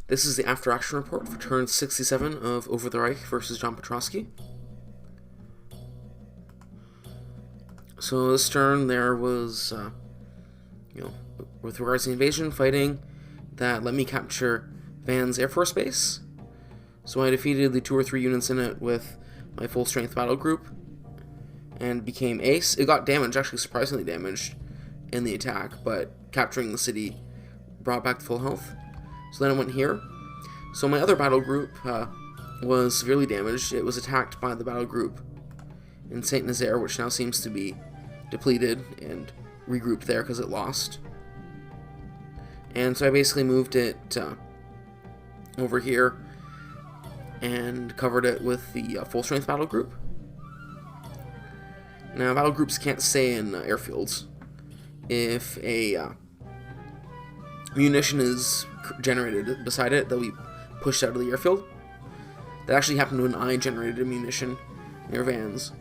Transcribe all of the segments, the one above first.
This is the after action report for turn 67 of Over the Reich versus John Petrosky. So this turn there was, with regards to the invasion, fighting that let me capture Van's Air Force Base. So I defeated the 2 or 3 units in it with my full strength battle group and became ace. It got damaged, actually surprisingly damaged in the attack, but capturing the city brought back the full health. So then I went here. So my other battle group was severely damaged. It was attacked by the battle group in Saint Nazaire, which now seems to be depleted and regrouped there because it lost. And so I basically moved it over here and covered it with the full strength battle group. Now battle groups can't stay in airfields. If a munition is generated beside it, they'll be pushed out of the airfield. That actually happened when I generated a munition near Vans.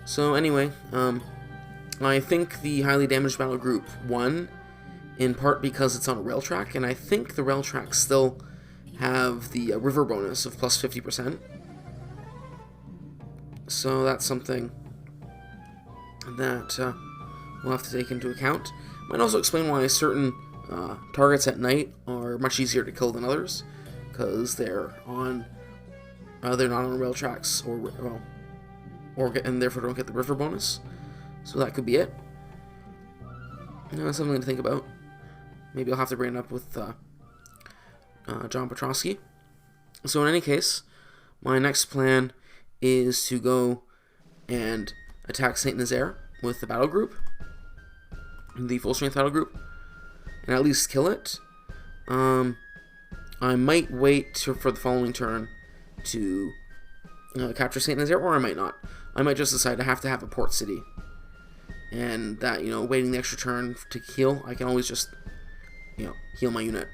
So anyway, I think the highly damaged battle group won, in part because it's on a rail track, and I think the rail tracks still have the river bonus of plus 50%. So that's something that we'll have to take into account. Might also explain why certain targets at night are much easier to kill than others, because they're not on rail tracks and therefore don't get the river bonus. So that could be it. Something to think about. Maybe I'll have to bring it up with John Petrosky. So in any case, my next plan is to go and attack Saint Nazaire with the battle group, the full strength battle group, and at least kill it. I might wait for the following turn to capture Saint Nazaire, or I might not. I might just decide I have to have a port city, and that, waiting the extra turn to heal, I can always just heal my unit.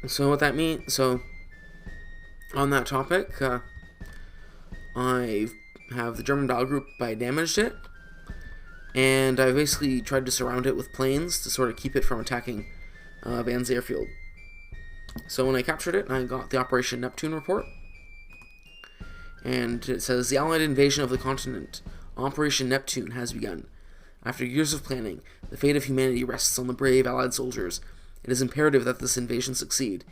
So what that means, on that topic, I have the German battle group, I damaged it, and I basically tried to surround it with planes to sort of keep it from attacking Van's airfield. So when I captured it, I got the Operation Neptune report, and it says, the Allied invasion of the continent, Operation Neptune, has begun. After years of planning, the fate of humanity rests on the brave Allied soldiers. It is imperative that this invasion succeed.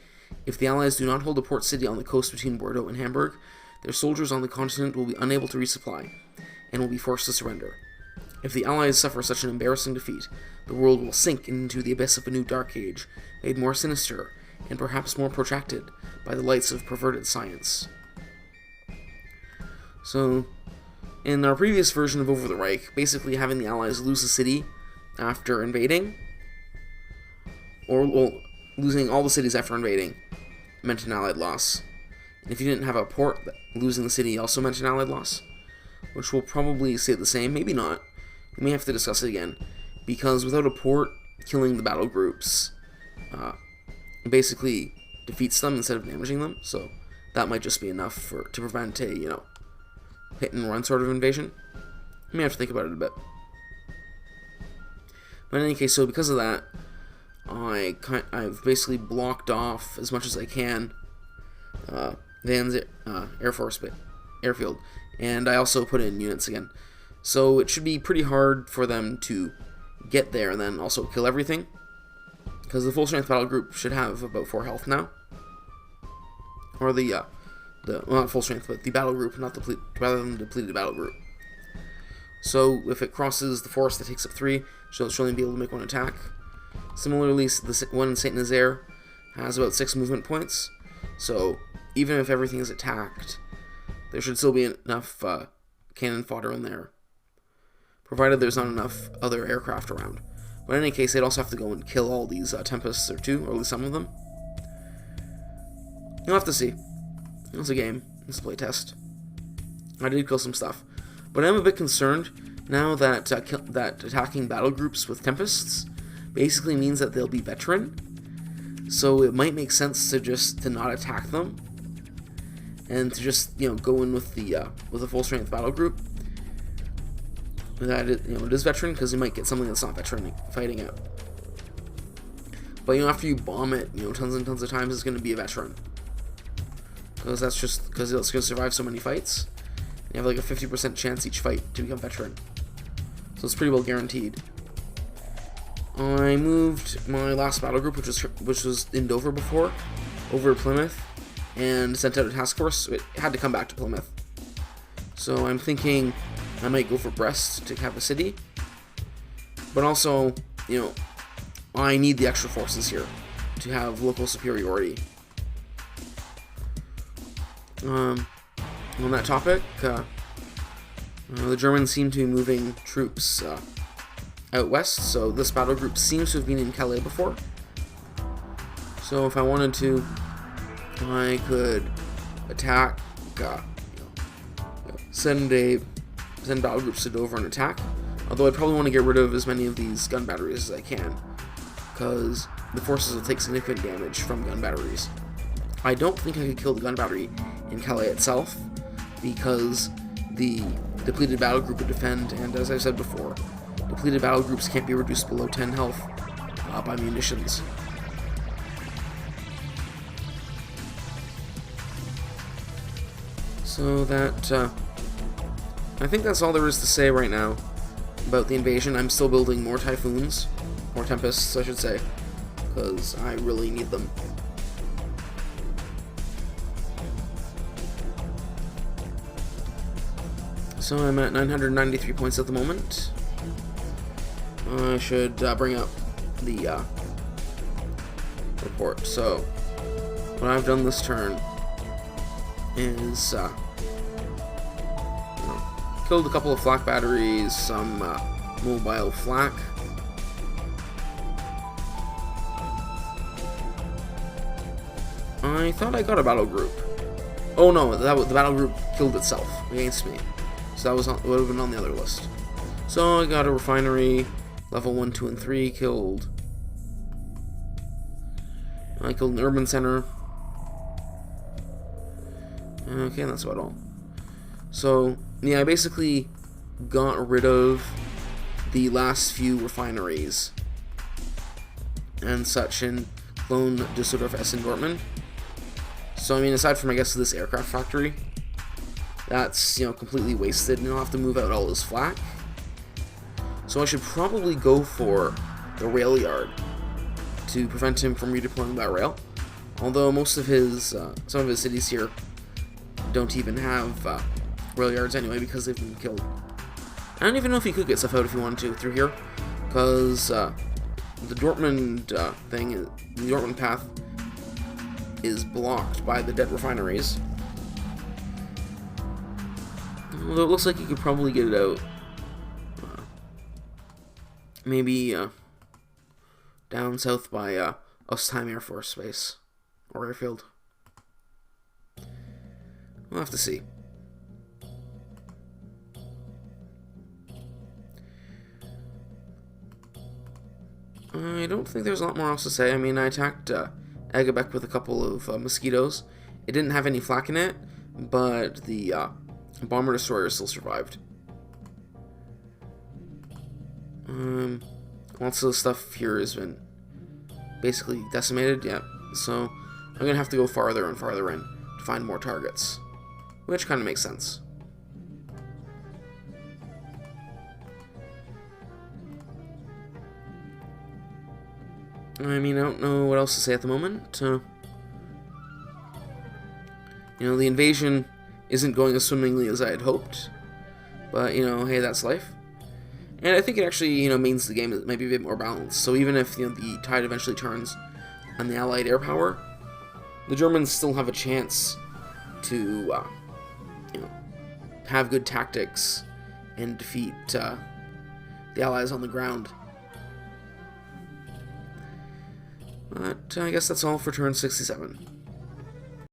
If the Allies do not hold a port city on the coast between Bordeaux and Hamburg, their soldiers on the continent will be unable to resupply, and will be forced to surrender. If the Allies suffer such an embarrassing defeat, the world will sink into the abyss of a new dark age, made more sinister, and perhaps more protracted, by the lights of perverted science. So, in our previous version of Over the Reich, basically having the Allies lose a city after invading, or losing all the cities after invading, meant an Allied loss. And if you didn't have a port, losing the city also meant an Allied loss, which will probably say the same, maybe not. We may have to discuss it again, because without a port, killing the battle groups basically defeats them instead of damaging them, so that might just be enough to prevent a, hit and run sort of invasion. You may have to think about it a bit. But in any case, so because of that, I've basically blocked off as much as I can Van's Air Force airfield, and I also put in units again. So it should be pretty hard for them to get there and then also kill everything, because the full strength battle group should have about 4 health now, or well, not full strength, but the battle group, not rather than the depleted battle group. So if it crosses the forest that takes up 3, she'll only be able to make 1 attack. Similarly, the one in Saint Nazaire has about 6 movement points, so even if everything is attacked, there should still be enough cannon fodder in there, provided there's not enough other aircraft around. But in any case, they'd also have to go and kill all these Tempests or 2, or at least some of them. You'll have to see. It's a game. It's a playtest. I did kill some stuff, but I'm a bit concerned now that that attacking battle groups with Tempests basically means that they'll be veteran. So it might make sense to not attack them, and to just go in with the full strength battle group. That it is veteran, because you might get something that's not veteran fighting it. But, you know, after you bomb it, you know, tons and tons of times, it's going to be a veteran. Because that's just, because it's going to survive so many fights. You have like a 50% chance each fight to become veteran. So it's pretty well guaranteed. I moved my last battle group, which was in Dover before, over to Plymouth, and sent out a task force. So it had to come back to Plymouth. So I'm thinking I might go for Brest to have a city. But also, you know, I need the extra forces here to have local superiority. On that topic, the Germans seem to be moving troops out west, so this battle group seems to have been in Calais before. So if I wanted to, I could attack, send battle groups to Dover and attack. Although I'd probably want to get rid of as many of these gun batteries as I can, because the forces will take significant damage from gun batteries. I don't think I could kill the gun battery in Calais itself, because the depleted battle group would defend, and as I said before, depleted battle groups can't be reduced below 10 health by munitions. So that, I think that's all there is to say right now about the invasion. I'm still building more Typhoons, more Tempests, I should say, because I really need them. So I'm at 993 points at the moment. I should bring up the report. So what I've done this turn is killed a couple of flak batteries, some mobile flak. I thought I got a battle group. Oh no, the battle group killed itself against me. So that would have been on the other list. So I got a refinery, level 1, 2, and 3 killed. I killed an urban center. Okay, that's about all. So, yeah, I basically got rid of the last few refineries and such in Cologne, Düsseldorf, Essen, Dortmund. So, I mean, aside from, I guess, this aircraft factory, that's, you know, completely wasted, and I'll have to move out all this flak. So I should probably go for the rail yard to prevent him from redeploying by rail. Although most of his, some of his cities here don't even have rail yards anyway because they've been killed. I don't even know if he could get stuff out if he wanted to through here, because the Dortmund the Dortmund path is blocked by the dead refineries. Although it looks like you could probably get it out. Maybe down south by Ostheim Air Force Base or airfield. We'll have to see. I don't think there's a lot more else to say. I mean, I attacked Egebeck with a couple of mosquitoes. It didn't have any flak in it, but the bomber destroyer still survived. Lots of the stuff here has been basically decimated, yeah. So I'm gonna have to go farther and farther in to find more targets, which kind of makes sense. I mean, I don't know what else to say at the moment. You know, the invasion isn't going as swimmingly as I had hoped, but, you know, hey, that's life. And I think it actually, you know, means the game might be a bit more balanced. So even if, you know, the tide eventually turns on the Allied air power, the Germans still have a chance to, you know, have good tactics and defeat the Allies on the ground. But I guess that's all for turn 67.